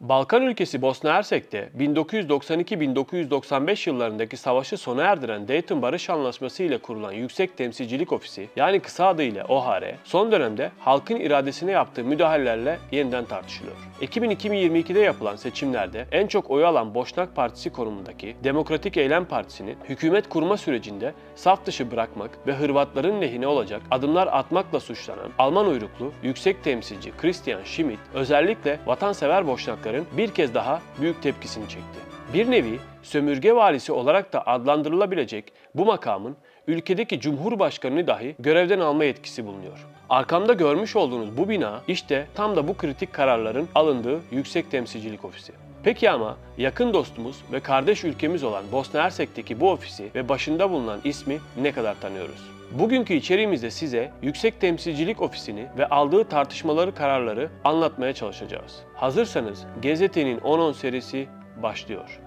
Balkan ülkesi Bosna Hersek'te 1992-1995 yıllarındaki savaşı sona erdiren Dayton Barış Anlaşması ile kurulan Yüksek Temsilcilik Ofisi, yani kısa adıyla OHR, son dönemde halkın iradesine yaptığı müdahalelerle yeniden tartışılıyor. 2022'de yapılan seçimlerde en çok oy alan Boşnak Partisi konumundaki Demokratik Eylem Partisi'nin hükümet kurma sürecinde saf dışı bırakmak ve Hırvatların lehine olacak adımlar atmakla suçlanan Alman uyruklu Yüksek Temsilci Christian Schmidt, özellikle vatansever Boşnakların bir kez daha büyük tepkisini çekti. Bir nevi sömürge valisi olarak da adlandırılabilecek bu makamın ülkedeki Cumhurbaşkanı'nı dahi görevden alma yetkisi bulunuyor. Arkamda görmüş olduğunuz bu bina işte tam da bu kritik kararların alındığı Yüksek Temsilcilik Ofisi. Peki ama yakın dostumuz ve kardeş ülkemiz olan Bosna Hersek'teki bu ofisi ve başında bulunan ismi ne kadar tanıyoruz? Bugünkü içeriğimizde size Yüksek Temsilcilik Ofisi'ni ve aldığı kararları anlatmaya çalışacağız. Hazırsanız GZT'nin 10-10 serisi başlıyor.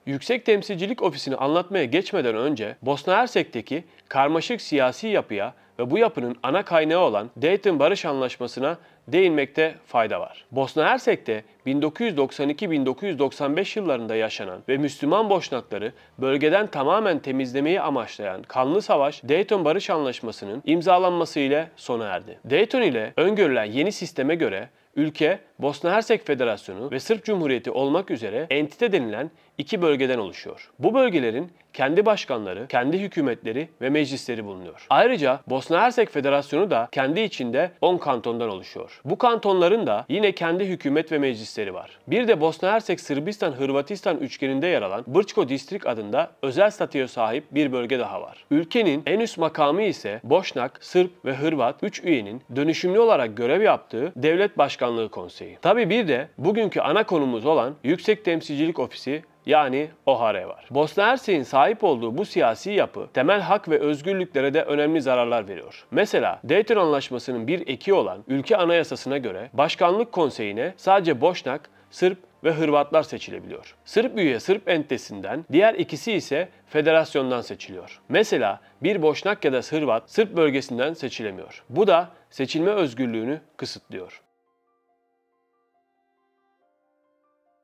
Yüksek Temsilcilik Ofisi'ni anlatmaya geçmeden önce Bosna Hersek'teki karmaşık siyasi yapıya ve bu yapının ana kaynağı olan Dayton Barış Anlaşması'na değinmekte fayda var. Bosna Hersek'te 1992-1995 yıllarında yaşanan ve Müslüman Boşnakları bölgeden tamamen temizlemeyi amaçlayan kanlı savaş Dayton Barış Anlaşması'nın imzalanması ile sona erdi. Dayton ile öngörülen yeni sisteme göre ülke, Bosna Hersek Federasyonu ve Sırp Cumhuriyeti olmak üzere entite denilen iki bölgeden oluşuyor. Bu bölgelerin kendi başkanları, kendi hükümetleri ve meclisleri bulunuyor. Ayrıca Bosna Hersek Federasyonu da kendi içinde 10 kantondan oluşuyor. Bu kantonların da yine kendi hükümet ve meclisleri var. Bir de Bosna Hersek Sırbistan-Hırvatistan üçgeninde yer alan Brčko Distrik adında özel statüye sahip bir bölge daha var. Ülkenin en üst makamı ise Boşnak, Sırp ve Hırvat 3 üyenin dönüşümlü olarak görev yaptığı Devlet Başkanlığı Konseyi. Tabii bir de bugünkü ana konumuz olan Yüksek Temsilcilik Ofisi, yani OHR var. Bosna Hersek'in sahip olduğu bu siyasi yapı temel hak ve özgürlüklere de önemli zararlar veriyor. Mesela Dayton Anlaşması'nın bir eki olan ülke anayasasına göre Başkanlık Konseyi'ne sadece Boşnak, Sırp ve Hırvatlar seçilebiliyor. Sırp üye Sırp entesinden, diğer ikisi ise federasyondan seçiliyor. Mesela bir Boşnak ya da Hırvat Sırp bölgesinden seçilemiyor. Bu da seçilme özgürlüğünü kısıtlıyor.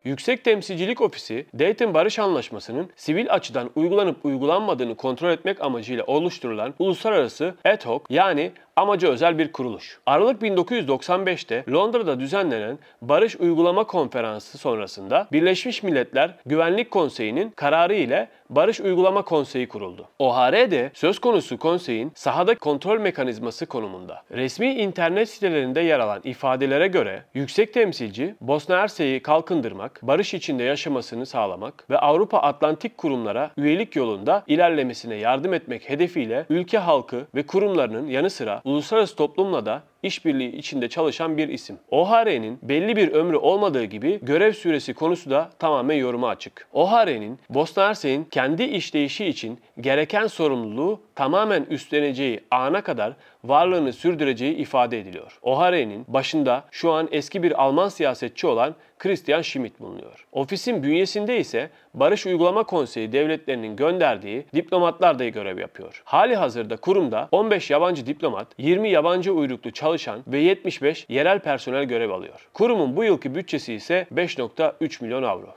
Yüksek Temsilcilik Ofisi, Dayton Barış Anlaşması'nın sivil açıdan uygulanıp uygulanmadığını kontrol etmek amacıyla oluşturulan uluslararası ad hoc, yani amacı özel bir kuruluş. Aralık 1995'te Londra'da düzenlenen Barış Uygulama Konferansı sonrasında Birleşmiş Milletler Güvenlik Konseyi'nin kararı ile Barış Uygulama Konseyi kuruldu. OHR'de söz konusu konseyin sahada kontrol mekanizması konumunda. Resmi internet sitelerinde yer alan ifadelere göre yüksek temsilci Bosna Hersek'i kalkındırmak, barış içinde yaşamasını sağlamak ve Avrupa Atlantik kurumlara üyelik yolunda ilerlemesine yardım etmek hedefiyle ülke halkı ve kurumlarının yanı sıra uluslararası toplumla da işbirliği içinde çalışan bir isim. OHR'nin belli bir ömrü olmadığı gibi görev süresi konusu da tamamen yoruma açık. OHR'nin Bosna Hersek'in kendi işleyişi için gereken sorumluluğu tamamen üstleneceği ana kadar varlığını sürdüreceği ifade ediliyor. OHR'nin başında şu an eski bir Alman siyasetçi olan Christian Schmidt bulunuyor. Ofisin bünyesinde ise Barış Uygulama Konseyi devletlerinin gönderdiği diplomatlar da görev yapıyor. Hali hazırda kurumda 15 yabancı diplomat, 20 yabancı uyruklu çalışan ve 75 yerel personel görev alıyor. Kurumun bu yılki bütçesi ise 5,3 milyon avro.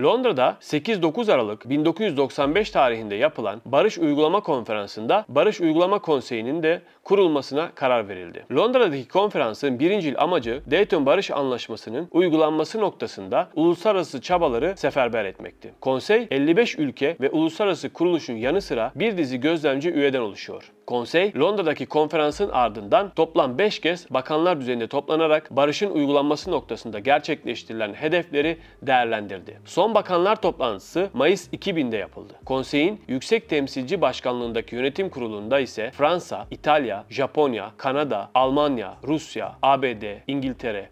Londra'da 8-9 Aralık 1995 tarihinde yapılan Barış Uygulama Konferansı'nda Barış Uygulama Konseyi'nin de kurulmasına karar verildi. Londra'daki konferansın birincil amacı Dayton Barış Anlaşması'nın uygulanması noktasında uluslararası çabaları seferber etmekti. Konsey 55 ülke ve uluslararası kuruluşun yanı sıra bir dizi gözlemci üyeden oluşuyor. Konsey, Londra'daki konferansın ardından toplam 5 kez bakanlar düzeyinde toplanarak barışın uygulanması noktasında gerçekleştirilen hedefleri değerlendirdi. Son bakanlar toplantısı Mayıs 2000'de yapıldı. Konseyin Yüksek Temsilci Başkanlığındaki yönetim kurulunda ise Fransa, İtalya, Japonya, Kanada, Almanya, Rusya, ABD, İngiltere,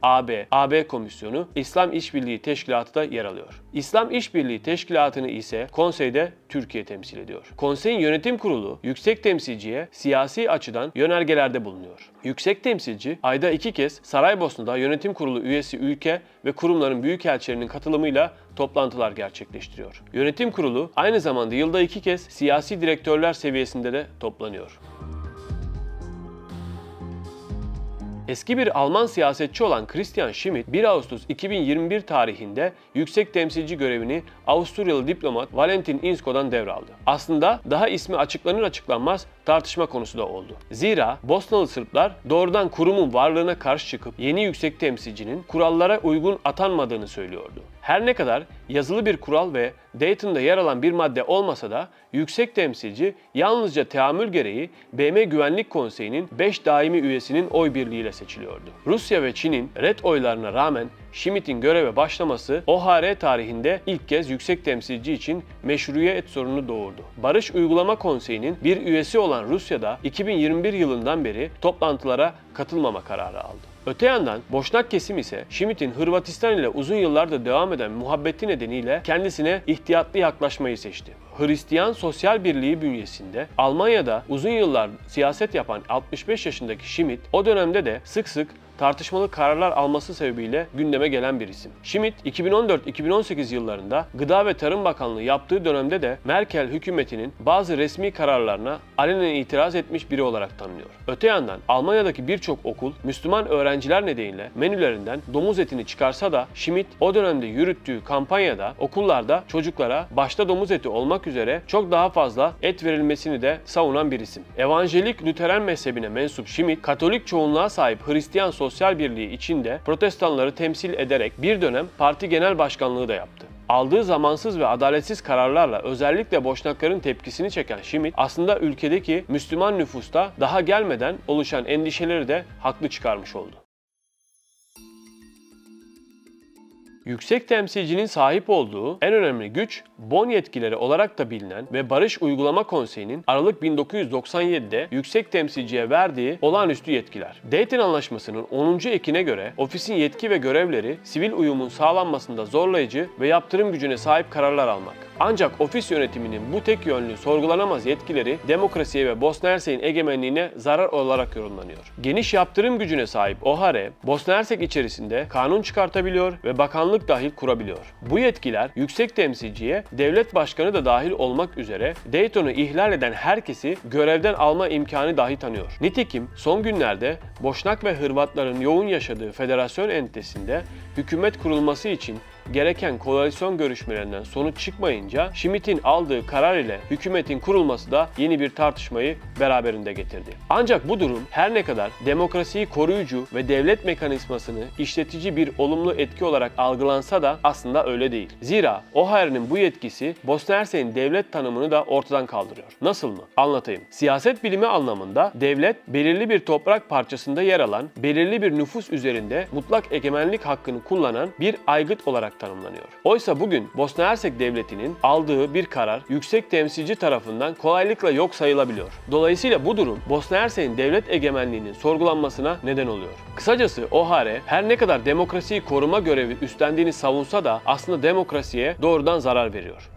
AB Komisyonu, İslam İşbirliği Teşkilatı da yer alıyor. İslam İşbirliği Teşkilatı'nı ise konseyde Türkiye temsil ediyor. Konseyin yönetim kurulu Yüksek Temsilciye ise siyasi açıdan yönergelerde bulunuyor. Yüksek temsilci ayda 2 kez Saraybosna'da yönetim kurulu üyesi ülke ve kurumların büyükelçilerinin katılımıyla toplantılar gerçekleştiriyor. Yönetim kurulu aynı zamanda yılda 2 kez siyasi direktörler seviyesinde de toplanıyor. Eski bir Alman siyasetçi olan Christian Schmidt 1 Ağustos 2021 tarihinde yüksek temsilci görevini Avusturyalı diplomat Valentin Inzko'dan devraldı. Aslında daha ismi açıklanır açıklanmaz tartışma konusu da oldu. Zira Bosnalı Sırplar doğrudan kurumun varlığına karşı çıkıp yeni yüksek temsilcinin kurallara uygun atanmadığını söylüyordu. Her ne kadar yazılı bir kural ve Dayton'da yer alan bir madde olmasa da yüksek temsilci yalnızca teamül gereği BM Güvenlik Konseyi'nin 5 daimi üyesinin oy birliğiyle seçiliyordu. Rusya ve Çin'in red oylarına rağmen Schmidt'in göreve başlaması OHR tarihinde ilk kez yüksek temsilci için meşruiyet sorunu doğurdu. Barış Uygulama Konseyi'nin bir üyesi olan Rusya'da 2021 yılından beri toplantılara katılmama kararı aldı. Öte yandan Boşnak kesim ise Schmidt'in Hırvatistan ile uzun yıllardır devam eden muhabbeti nedeniyle kendisine ihtiyatlı yaklaşmayı seçti. Hristiyan Sosyal Birliği bünyesinde Almanya'da uzun yıllar siyaset yapan 65 yaşındaki Schmidt o dönemde de sık sık tartışmalı kararlar alması sebebiyle gündeme gelen bir isim. Schmidt 2014-2018 yıllarında Gıda ve Tarım Bakanlığı yaptığı dönemde de Merkel hükümetinin bazı resmi kararlarına alenen itiraz etmiş biri olarak tanınıyor. Öte yandan Almanya'daki birçok okul Müslüman öğrenciler nedeniyle menülerinden domuz etini çıkarsa da Schmidt o dönemde yürüttüğü kampanyada okullarda çocuklara başta domuz eti olmak üzere çok daha fazla et verilmesini de savunan bir isim. Evangelik Lüteren mezhebine mensup Schmidt, Katolik çoğunluğa sahip Hristiyan Sosyal Birliği içinde protestanları temsil ederek bir dönem parti genel başkanlığı da yaptı. Aldığı zamansız ve adaletsiz kararlarla özellikle Boşnakların tepkisini çeken Schmidt aslında ülkedeki Müslüman nüfusta daha gelmeden oluşan endişeleri de haklı çıkarmış oldu. Yüksek temsilcinin sahip olduğu en önemli güç, Bonn yetkileri olarak da bilinen ve Barış Uygulama Konseyi'nin Aralık 1997'de yüksek temsilciye verdiği olağanüstü yetkiler. Dayton Anlaşması'nın 10. ekine göre ofisin yetki ve görevleri sivil uyumun sağlanmasında zorlayıcı ve yaptırım gücüne sahip kararlar almak. Ancak ofis yönetiminin bu tek yönlü sorgulanamaz yetkileri demokrasiye ve Bosna Hersek'in egemenliğine zarar olarak yorumlanıyor. Geniş yaptırım gücüne sahip OHR, Bosna Hersek içerisinde kanun çıkartabiliyor ve bakanlık dahil kurabiliyor. Bu yetkiler yüksek temsilciye devlet başkanı da dahil olmak üzere Dayton'u ihlal eden herkesi görevden alma imkanı dahi tanıyor. Nitekim son günlerde Boşnak ve Hırvatların yoğun yaşadığı federasyon entitesinde hükümet kurulması için gereken koalisyon görüşmelerinden sonuç çıkmayınca Schmidt'in aldığı karar ile hükümetin kurulması da yeni bir tartışmayı beraberinde getirdi. Ancak bu durum her ne kadar demokrasiyi koruyucu ve devlet mekanizmasını işletici bir olumlu etki olarak algılansa da aslında öyle değil. Zira OHR'nin bu yetkisi Bosna Hersek'in devlet tanımını da ortadan kaldırıyor. Nasıl mı? Anlatayım. Siyaset bilimi anlamında devlet belirli bir toprak parçasında yer alan, belirli bir nüfus üzerinde mutlak egemenlik hakkını kullanan bir aygıt olarak tanımlanıyor. Oysa bugün Bosna Hersek Devleti'nin aldığı bir karar yüksek temsilci tarafından kolaylıkla yok sayılabiliyor. Dolayısıyla bu durum Bosna Hersek'in devlet egemenliğinin sorgulanmasına neden oluyor. Kısacası OHR her ne kadar demokrasiyi koruma görevi üstlendiğini savunsa da aslında demokrasiye doğrudan zarar veriyor.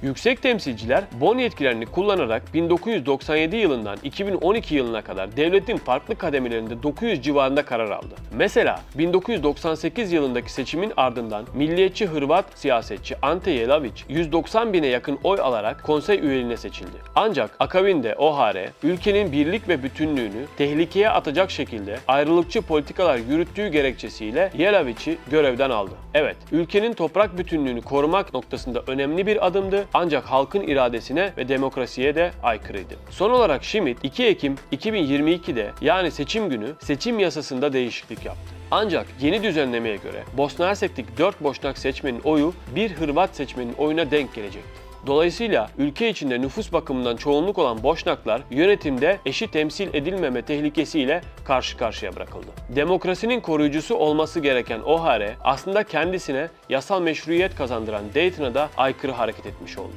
Yüksek temsilciler Bonn yetkilerini kullanarak 1997 yılından 2012 yılına kadar devletin farklı kademelerinde 900 civarında karar aldı. Mesela 1998 yılındaki seçimin ardından milliyetçi Hırvat siyasetçi Ante Jelavić 190 bine yakın oy alarak konsey üyeliğine seçildi. Ancak akabinde OHR ülkenin birlik ve bütünlüğünü tehlikeye atacak şekilde ayrılıkçı politikalar yürüttüğü gerekçesiyle Jelavić'i görevden aldı. Evet, ülkenin toprak bütünlüğünü korumak noktasında önemli bir adımdı. Ancak halkın iradesine ve demokrasiye de aykırıydı. Son olarak Schmidt 2 Ekim 2022'de yani seçim günü seçim yasasında değişiklik yaptı. Ancak yeni düzenlemeye göre Bosna Hersek'teki 4 Boşnak seçmenin oyu bir Hırvat seçmenin oyuna denk gelecekti. Dolayısıyla ülke içinde nüfus bakımından çoğunluk olan Boşnaklar yönetimde eşit temsil edilmeme tehlikesiyle karşı karşıya bırakıldı. Demokrasinin koruyucusu olması gereken OHR aslında kendisine yasal meşruiyet kazandıran Dayton'a da aykırı hareket etmiş oldu.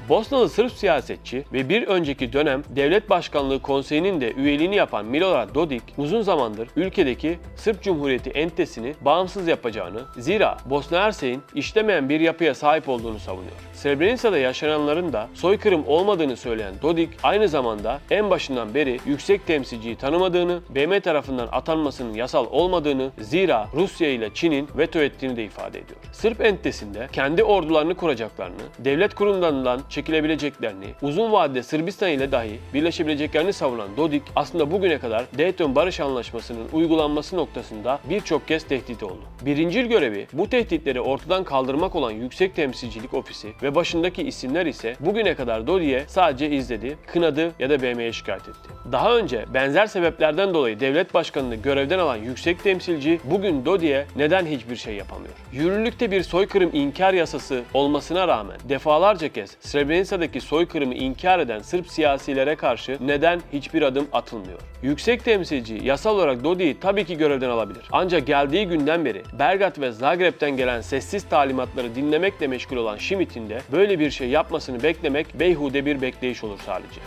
Bosnalı Sırp siyasetçi ve bir önceki dönem Devlet Başkanlığı Konseyi'nin de üyeliğini yapan Milorad Dodik, uzun zamandır ülkedeki Sırp Cumhuriyeti entitesini bağımsız yapacağını, zira Bosna Hersek'in işlemeyen bir yapıya sahip olduğunu savunuyor. Srebrenica'da yaşananların da soykırım olmadığını söyleyen Dodik, aynı zamanda en başından beri yüksek temsilciyi tanımadığını, BM tarafından atanmasının yasal olmadığını, zira Rusya ile Çin'in veto ettiğini de ifade ediyor. Sırp entitesinde kendi ordularını kuracaklarını, devlet kurumlarından çekilebileceklerini, uzun vadede Sırbistan ile dahi birleşebileceklerini savunan Dodik, aslında bugüne kadar Dayton Barış Anlaşması'nın uygulanması noktasında birçok kez tehdit oldu. Birincil görevi bu tehditleri ortadan kaldırmak olan Yüksek Temsilcilik Ofisi ve başındaki isimler ise bugüne kadar Dodik'e sadece izledi, kınadı ya da BM'ye şikayet etti. Daha önce benzer sebeplerden dolayı devlet başkanını görevden alan yüksek temsilci bugün Dodik'e neden hiçbir şey yapamıyor? Yürürlükte bir soykırım inkar yasası olmasına rağmen defalarca kez Srebrenica'daki soykırımı inkar eden Sırp siyasilere karşı neden hiçbir adım atılmıyor? Yüksek temsilci yasal olarak Dodik'i tabii ki görevden alabilir. Ancak geldiği günden beri Belgrad ve Zagreb'ten gelen sessiz talimatları dinlemekle meşgul olan Schmidt'in de böyle bir şey yapmasını beklemek beyhude bir bekleyiş olur sadece.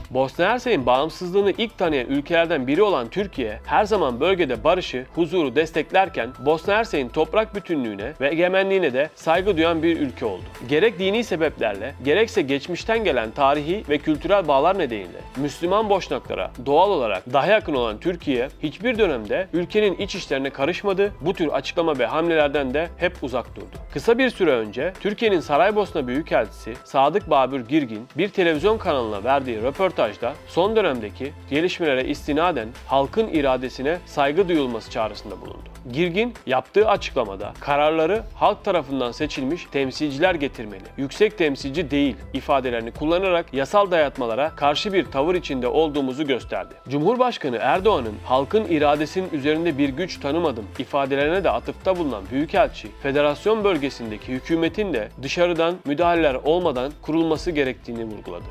Bosna Hersek'in bağımsızlığını ilk tanıyan ülkelerden biri olan Türkiye, her zaman bölgede barışı, huzuru desteklerken Bosna Hersek'in toprak bütünlüğüne ve egemenliğine de saygı duyan bir ülke oldu. Gerek dini sebeplerle, gerekse geçmişten gelen tarihi ve kültürel bağlar nedeniyle Müslüman Boşnaklara doğal olarak daha yakın olan Türkiye, hiçbir dönemde ülkenin iç işlerine karışmadı, bu tür açıklama ve hamlelerden de hep uzak durdu. Kısa bir süre önce Türkiye'nin Saraybosna Büyükelçisi Sadık Babür Girgin bir televizyon kanalına verdiği röportajda son dönemdeki gelişmelere istinaden halkın iradesine saygı duyulması çağrısında bulundu. Girgin yaptığı açıklamada kararları halk tarafından seçilmiş temsilciler getirmeli, yüksek temsilci değil ifadelerini kullanarak yasal dayatmalara karşı bir tavır içinde olduğumuzu gösterdi. Cumhurbaşkanı Erdoğan'ın halkın iradesinin üzerinde bir güç tanımadım ifadelerine de atıfta bulunan Büyükelçi, federasyon bölgesindeki hükümetin de dışarıdan müdahaleler olmadan kurulması gerektiğini vurguladı.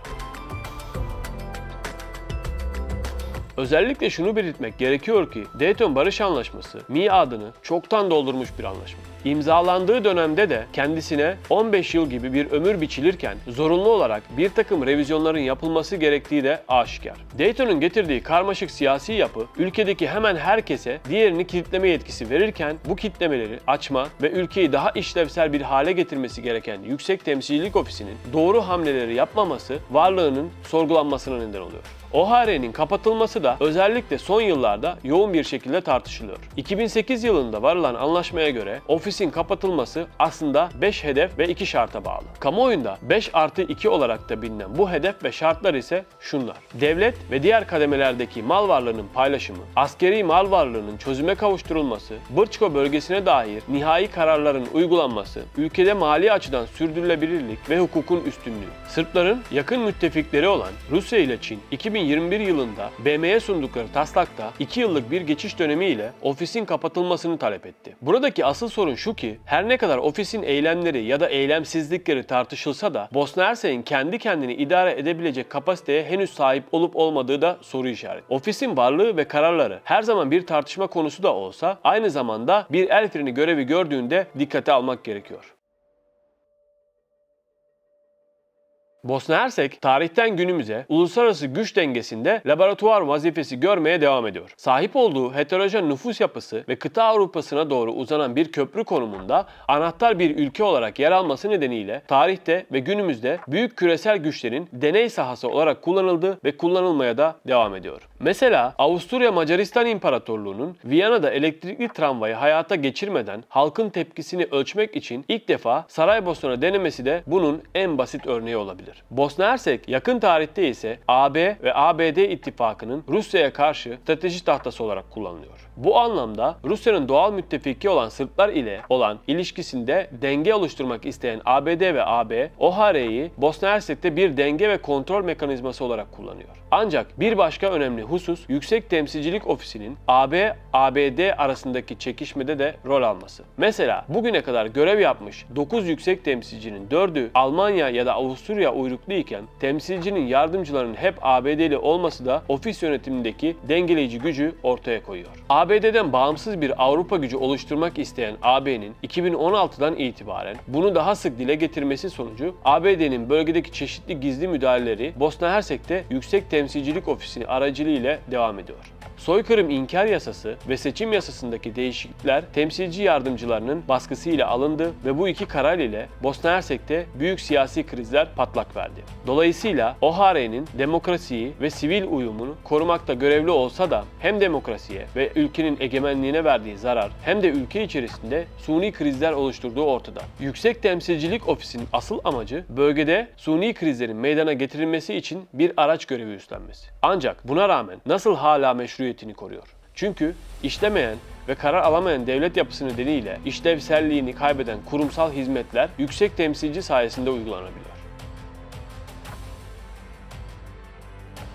Özellikle şunu belirtmek gerekiyor ki Dayton Barış Anlaşması miadını çoktan doldurmuş bir anlaşma. İmzalandığı dönemde de kendisine 15 yıl gibi bir ömür biçilirken zorunlu olarak bir takım revizyonların yapılması gerektiği de aşikar. Dayton'un getirdiği karmaşık siyasi yapı ülkedeki hemen herkese diğerini kilitleme yetkisi verirken bu kilitlemeleri açma ve ülkeyi daha işlevsel bir hale getirmesi gereken Yüksek Temsilcilik Ofisi'nin doğru hamleleri yapmaması varlığının sorgulanmasına neden oluyor. OHR'nin kapatılması da özellikle son yıllarda yoğun bir şekilde tartışılıyor. 2008 yılında varılan anlaşmaya göre ofisin kapatılması aslında 5 hedef ve 2 şarta bağlı. Kamuoyunda 5+2 olarak da bilinen bu hedef ve şartlar ise şunlar: devlet ve diğer kademelerdeki mal varlığının paylaşımı, askeri mal varlığının çözüme kavuşturulması, Brčko bölgesine dair nihai kararların uygulanması, ülkede mali açıdan sürdürülebilirlik ve hukukun üstünlüğü. Sırpların yakın müttefikleri olan Rusya ile Çin 2021 yılında BM'ye sundukları taslakta 2 yıllık bir geçiş dönemi ile ofisin kapatılmasını talep etti. Buradaki asıl sorun şu ki, her ne kadar ofisin eylemleri ya da eylemsizlikleri tartışılsa da Bosna Hersek'in kendi kendini idare edebilecek kapasiteye henüz sahip olup olmadığı da soru işareti. Ofisin varlığı ve kararları her zaman bir tartışma konusu da olsa aynı zamanda bir el freni görevi gördüğünde dikkate almak gerekiyor. Bosna Hersek tarihten günümüze uluslararası güç dengesinde laboratuvar vazifesi görmeye devam ediyor. Sahip olduğu heterojen nüfus yapısı ve kıta Avrupa'sına doğru uzanan bir köprü konumunda anahtar bir ülke olarak yer alması nedeniyle tarihte ve günümüzde büyük küresel güçlerin deney sahası olarak kullanıldı ve kullanılmaya da devam ediyor. Mesela Avusturya Macaristan İmparatorluğu'nun Viyana'da elektrikli tramvayı hayata geçirmeden halkın tepkisini ölçmek için ilk defa Saraybosna denemesi de bunun en basit örneği olabilir. Bosna Hersek yakın tarihte ise AB ve ABD ittifakının Rusya'ya karşı strateji tahtası olarak kullanılıyor. Bu anlamda Rusya'nın doğal müttefiki olan Sırplar ile olan ilişkisinde denge oluşturmak isteyen ABD ve AB, OHR'yi Bosna Hersek'te bir denge ve kontrol mekanizması olarak kullanıyor. Ancak bir başka önemli husus Yüksek Temsilcilik Ofisi'nin AB-ABD arasındaki çekişmede de rol alması. Mesela bugüne kadar görev yapmış 9 yüksek temsilcinin 4'ü Almanya ya da Avusturya uyruklu iken temsilcinin yardımcılarının hep ABD'li olması da ofis yönetimindeki dengeleyici gücü ortaya koyuyor. ABD'den bağımsız bir Avrupa gücü oluşturmak isteyen AB'nin 2016'dan itibaren bunu daha sık dile getirmesi sonucu ABD'nin bölgedeki çeşitli gizli müdahaleleri Bosna Hersek'te Yüksek Temsilcilik Ofisi'ni aracılığıyla devam ediyor. Soykırım inkar yasası ve seçim yasasındaki değişiklikler temsilci yardımcılarının baskısıyla alındı ve bu iki karar ile Bosna Hersek'te büyük siyasi krizler patlak verdi. Dolayısıyla OHR'nin demokrasiyi ve sivil uyumunu korumakta görevli olsa da hem demokrasiye ve ülkenin egemenliğine verdiği zarar hem de ülke içerisinde suni krizler oluşturduğu ortada. Yüksek Temsilcilik Ofisi'nin asıl amacı bölgede suni krizlerin meydana getirilmesi için bir araç görevi üstlenmesi. Ancak buna rağmen nasıl hala meşruiyetini koruyor? Çünkü işlemeyen ve karar alamayan devlet yapısı nedeniyle işlevselliğini kaybeden kurumsal hizmetler yüksek temsilci sayesinde uygulanabiliyor.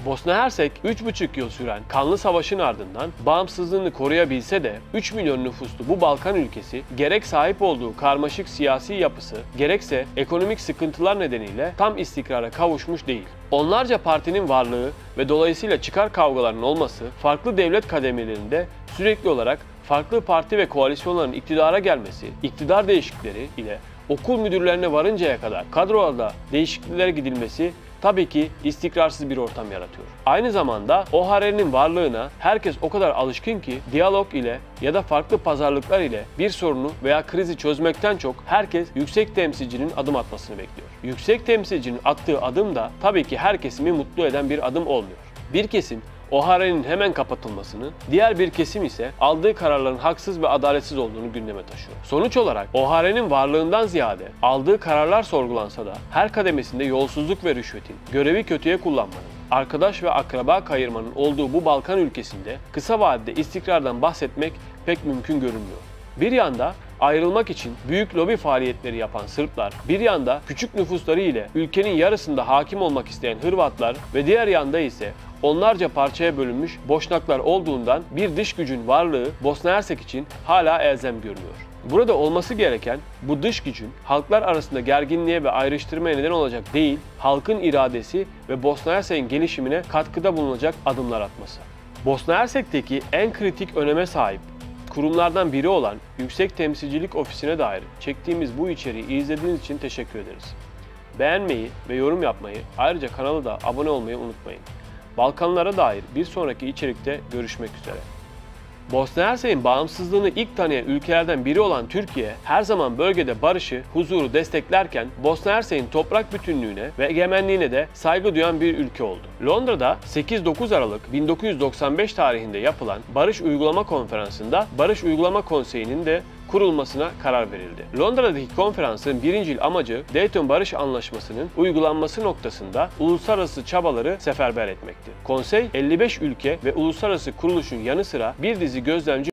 Bosna Hersek 3,5 yıl süren kanlı savaşın ardından bağımsızlığını koruyabilse de 3 milyon nüfuslu bu Balkan ülkesi gerek sahip olduğu karmaşık siyasi yapısı gerekse ekonomik sıkıntılar nedeniyle tam istikrara kavuşmuş değil. Onlarca partinin varlığı ve dolayısıyla çıkar kavgalarının olması farklı devlet kademelerinde sürekli olarak farklı parti ve koalisyonların iktidara gelmesi, iktidar değişiklikleri ile okul müdürlerine varıncaya kadar kadrolarda değişikliklere gidilmesi tabii ki istikrarsız bir ortam yaratıyor. Aynı zamanda OHR'nin varlığına herkes o kadar alışkın ki diyalog ile ya da farklı pazarlıklar ile bir sorunu veya krizi çözmekten çok herkes yüksek temsilcinin adım atmasını bekliyor. Yüksek temsilcinin attığı adım da tabii ki her kesimi mutlu eden bir adım olmuyor. Bir kesim OHR'nin hemen kapatılmasını, diğer bir kesim ise aldığı kararların haksız ve adaletsiz olduğunu gündeme taşıyor. Sonuç olarak OHR'nin varlığından ziyade aldığı kararlar sorgulansa da her kademesinde yolsuzluk ve rüşvetin, görevi kötüye kullanmanın, arkadaş ve akraba kayırmanın olduğu bu Balkan ülkesinde kısa vadede istikrardan bahsetmek pek mümkün görünmüyor. Bir yanda ayrılmak için büyük lobi faaliyetleri yapan Sırplar, bir yanda küçük nüfusları ile ülkenin yarısında hakim olmak isteyen Hırvatlar ve diğer yanda ise onlarca parçaya bölünmüş Boşnaklar olduğundan bir dış gücün varlığı Bosna Hersek için hala elzem görünüyor. Burada olması gereken bu dış gücün halklar arasında gerginliğe ve ayrıştırmaya neden olacak değil, halkın iradesi ve Bosna Hersek'in gelişimine katkıda bulunacak adımlar atması. Bosna Hersek'teki en kritik öneme sahip kurumlardan biri olan Yüksek Temsilcilik Ofisi'ne dair çektiğimiz bu içeriği izlediğiniz için teşekkür ederiz. Beğenmeyi ve yorum yapmayı, ayrıca kanala da abone olmayı unutmayın. Balkanlara dair bir sonraki içerikte görüşmek üzere. Bosna Hersek'in bağımsızlığını ilk tanıyan ülkelerden biri olan Türkiye, her zaman bölgede barışı, huzuru desteklerken Bosna Hersek'in toprak bütünlüğüne ve egemenliğine de saygı duyan bir ülke oldu. Londra'da 8-9 Aralık 1995 tarihinde yapılan Barış Uygulama Konferansı'nda Barış Uygulama Konseyi'nin de kurulmasına karar verildi. Londra'daki konferansın birincil amacı Dayton Barış Anlaşması'nın uygulanması noktasında uluslararası çabaları seferber etmekti. Konsey 55 ülke ve uluslararası kuruluşun yanı sıra bir dizi gözlemci